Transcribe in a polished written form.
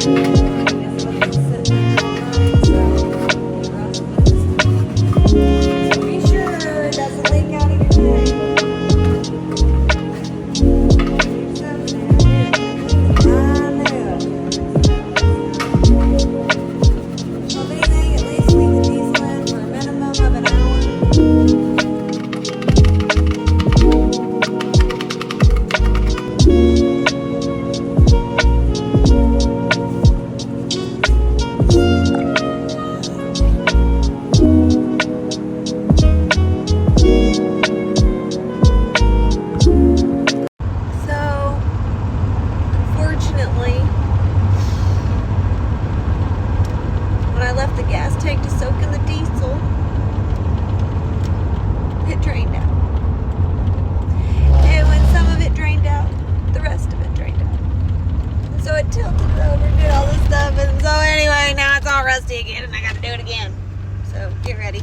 Be sure it doesn't leak out of your tank. I know. Well, they think at least leave the diesel in for a minimum of an hour. So, unfortunately, when I left the gas tank to soak in the diesel, it drained out. And when some of it drained out, the rest of it drained out. And so it tilted it over and did all this stuff. And so anyway, now it's all rusty again and I gotta do it again. So get ready.